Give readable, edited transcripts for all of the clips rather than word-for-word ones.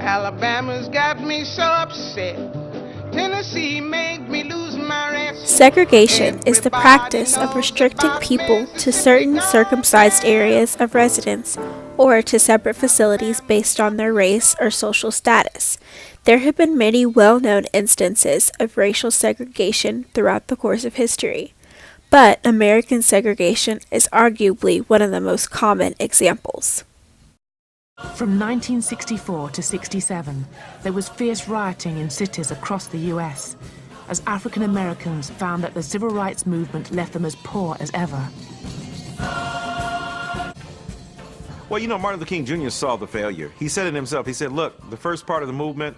Alabama's got me so upset. Tennessee made me lose my rest. Segregation is the practice of restricting people to certain circumcised areas of residence or to separate facilities based on their race or social status. There have been many well-known instances of racial segregation throughout the course of history, but American segregation is arguably one of the most common examples. From 1964 to 67, there was fierce rioting in cities across the US, as African Americans found that the civil rights movement left them as poor as ever. Well, you know, Martin Luther King Jr. saw the failure. He said it himself. He said, look, the first part of the movement,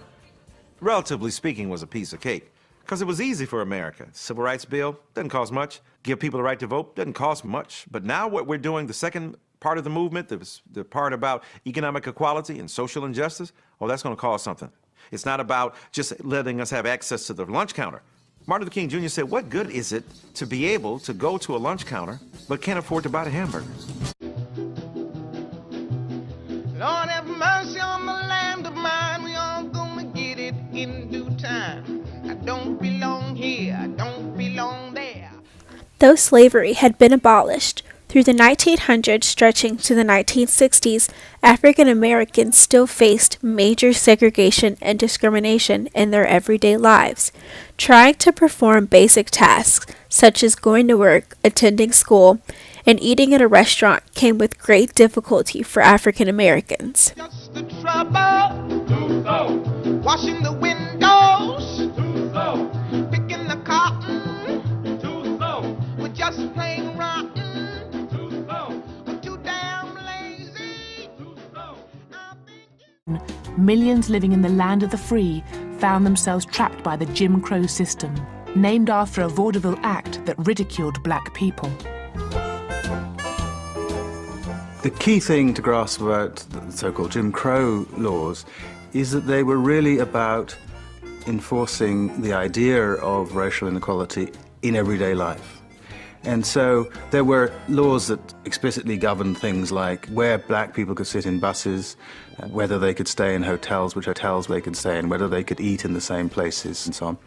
relatively speaking, was a piece of cake. Because it was easy for America. Civil rights bill, doesn't cost much. Give people the right to vote, doesn't cost much. But now what we're doing, the second part of the movement, the part about economic equality and social injustice, oh, that's going to cost something. It's not about just letting us have access to the lunch counter. Martin Luther King Jr. said, what good is it to be able to go to a lunch counter but can't afford to buy the hamburger? Lord have mercy on the land of mine. We all gonna get it in due time. I don't belong here, I don't belong there. Though slavery had been abolished, through the 1900s stretching to the 1960s, African Americans still faced major segregation and discrimination in their everyday lives. Trying to perform basic tasks, such as going to work, attending school, and eating at a restaurant came with great difficulty for African Americans. Just the trouble, too slow. Washing the windows, too slow. Picking the cotton, too slow. We're just plain rotten, too slow. We're too damn lazy, too slow. Millions living in the land of the free found themselves trapped by the Jim Crow system, named after a vaudeville act that ridiculed black people. The key thing to grasp about the so-called Jim Crow laws is that they were really about enforcing the idea of racial inequality in everyday life. And so there were laws that explicitly governed things like where black people could sit in buses, whether they could stay in hotels, which hotels they could stay in, whether they could eat in the same places and so on.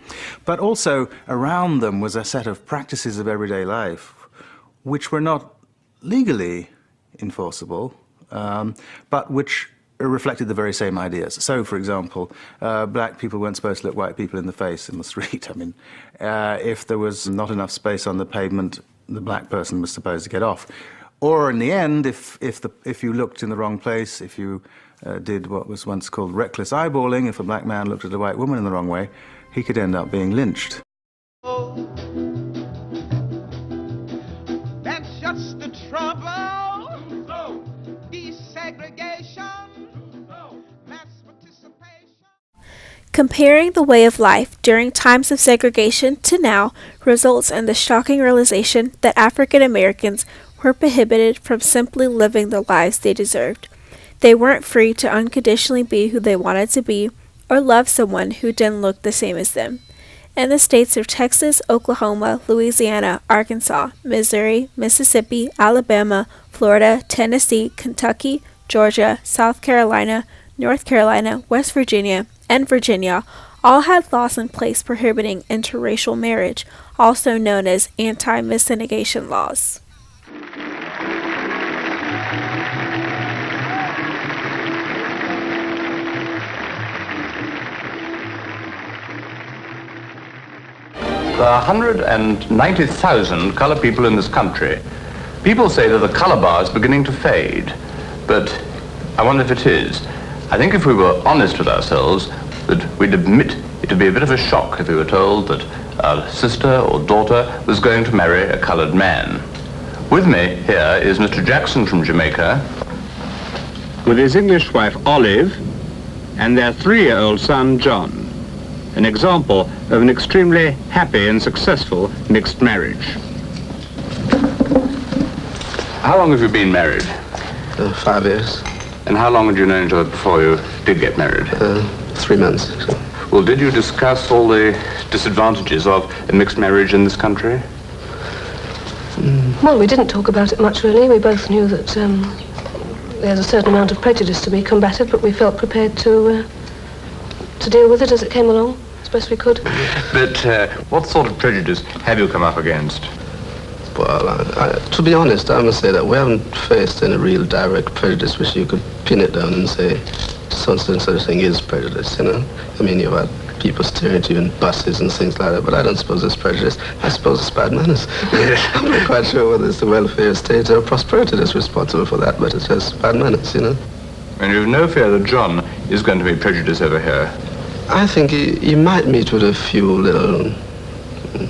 But also around them was a set of practices of everyday life which were not legally enforceable, but which reflected the very same ideas. So, for example, black people weren't supposed to look white people in the face in the street. I mean, if there was not enough space on the pavement, the black person was supposed to get off. Or in the end, if you looked in the wrong place, if you did what was once called reckless eyeballing, if a black man looked at a white woman in the wrong way, he could end up being lynched. That's just the trouble. Desegregation, mass participation. Comparing the way of life during times of segregation to now results in the shocking realization that African Americans were prohibited from simply living the lives they deserved. They weren't free to unconditionally be who they wanted to be or love someone who didn't look the same as them. In the states of Texas, Oklahoma, Louisiana, Arkansas, Missouri, Mississippi, Alabama, Florida, Tennessee, Kentucky, Georgia, South Carolina, North Carolina, West Virginia, and Virginia all had laws in place prohibiting interracial marriage, also known as anti-miscegenation laws. There are 190,000 colored people in this country. People say that the color bar is beginning to fade, but I wonder if it is. I think if we were honest with ourselves, that we'd admit it would be a bit of a shock if we were told that our sister or daughter was going to marry a colored man. With me here is Mr. Jackson from Jamaica, with his English wife Olive and their 3-year-old son John. An example of an extremely happy and successful mixed marriage. How long have you been married? 5 years. And how long had you known each other before you did get married? 3 months. So. Well, did you discuss all the disadvantages of a mixed marriage in this country? Well, we didn't talk about it much, really. We both knew that there's a certain amount of prejudice to be combated, but we felt prepared to to deal with it as it came along, as best we could. But what sort of prejudice have you come up against? Well, to be honest, I must say that we haven't faced any real direct prejudice which you could pin it down and say such and such thing is prejudice, you know? I mean, you've had people staring at you in buses and things like that, but I don't suppose it's prejudice. I suppose it's bad manners. I'm not quite sure whether it's the welfare state or prosperity that's responsible for that, but it's just bad manners, you know? And you've no fear that John is going to be prejudiced over here? I think he might meet with a few little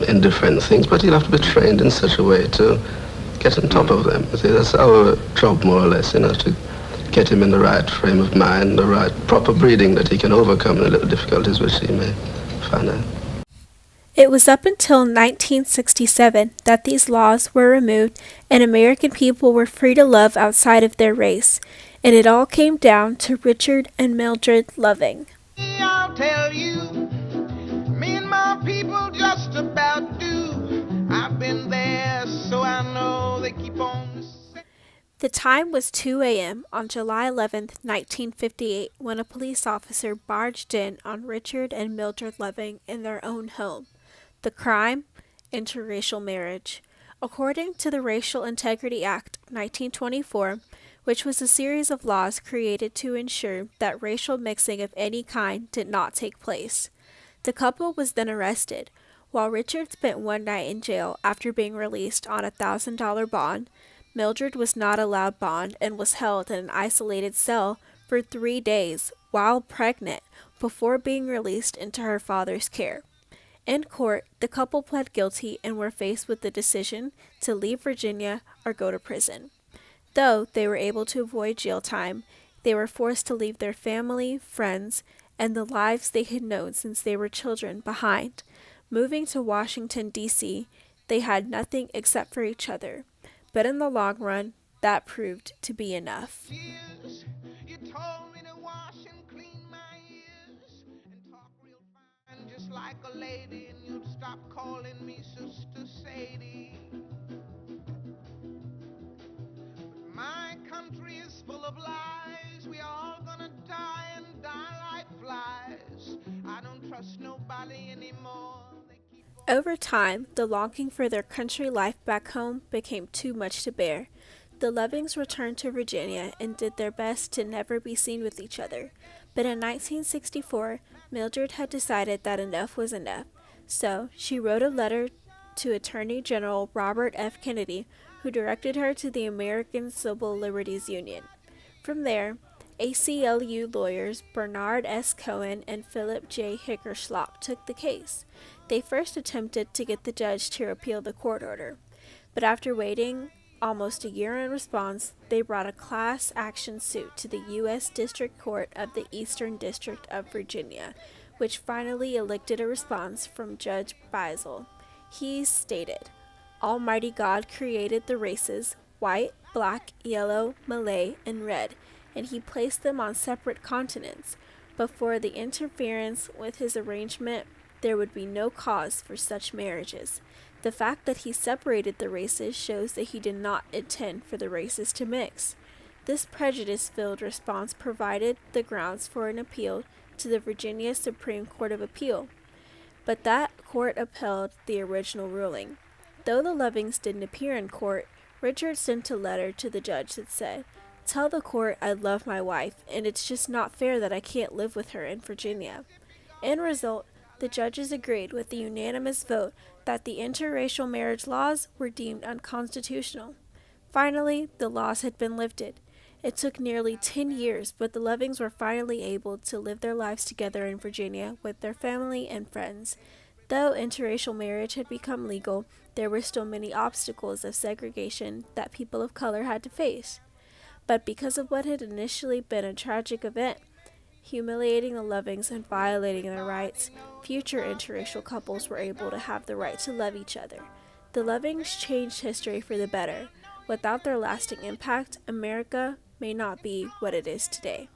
indifferent things, but he'll have to be trained in such a way to get on top of them. See, that's our job, more or less, you know, to get him in the right frame of mind, the right proper breeding that he can overcome the little difficulties which he may find out. It was up until 1967 that these laws were removed and American people were free to love outside of their race, and it all came down to Richard and Mildred Loving. I'll tell you, me and my people just about do. I've been there, so I know they keep on. The time was 2 a.m. on July 11, 1958, when a police officer barged in on Richard and Mildred Loving in their own home. The crime? Interracial marriage. According to the Racial Integrity Act 1924, which was a series of laws created to ensure that racial mixing of any kind did not take place. The couple was then arrested. While Richard spent one night in jail after being released on a $1,000 bond, Mildred was not allowed bond and was held in an isolated cell for 3 days while pregnant before being released into her father's care. In court, the couple pled guilty and were faced with the decision to leave Virginia or go to prison. Though they were able to avoid jail time, they were forced to leave their family, friends, and the lives they had known since they were children behind. Moving to Washington, D.C., they had nothing except for each other. But in the long run, that proved to be enough. You told me to wash and clean my ears and talk real fine, just like a lady, and you'd stop calling me Sister Sadie. But my country is full of lies. We all gonna die and die like flies. I don't trust nobody anymore. Over time, the longing for their country life back home became too much to bear. The Lovings returned to Virginia and did their best to never be seen with each other. But in 1964, Mildred had decided that enough was enough. So she wrote a letter to Attorney General Robert F. Kennedy, who directed her to the American Civil Liberties Union. From there, ACLU lawyers Bernard S. Cohen and Philip J. Hickerschlop took the case. They first attempted to get the judge to repeal the court order, but after waiting almost a year in response, they brought a class action suit to the U.S. District Court of the Eastern District of Virginia, which finally elicited a response from Judge Beisel. He stated, "Almighty God created the races, white, black, yellow, Malay, and red, and he placed them on separate continents. But for the interference with his arrangement, there would be no cause for such marriages. The fact that he separated the races shows that he did not intend for the races to mix." This prejudice-filled response provided the grounds for an appeal to the Virginia Supreme Court of Appeal, but that court upheld the original ruling. Though the Lovings didn't appear in court, Richard sent a letter to the judge that said, "Tell the court I love my wife, and it's just not fair that I can't live with her in Virginia." In result, the judges agreed with the unanimous vote that the interracial marriage laws were deemed unconstitutional. Finally, the laws had been lifted. It took nearly 10 years, but the Lovings were finally able to live their lives together in Virginia with their family and friends. Though interracial marriage had become legal, there were still many obstacles of segregation that people of color had to face. But because of what had initially been a tragic event, humiliating the Lovings and violating their rights, future interracial couples were able to have the right to love each other. The Lovings changed history for the better. Without their lasting impact, America may not be what it is today.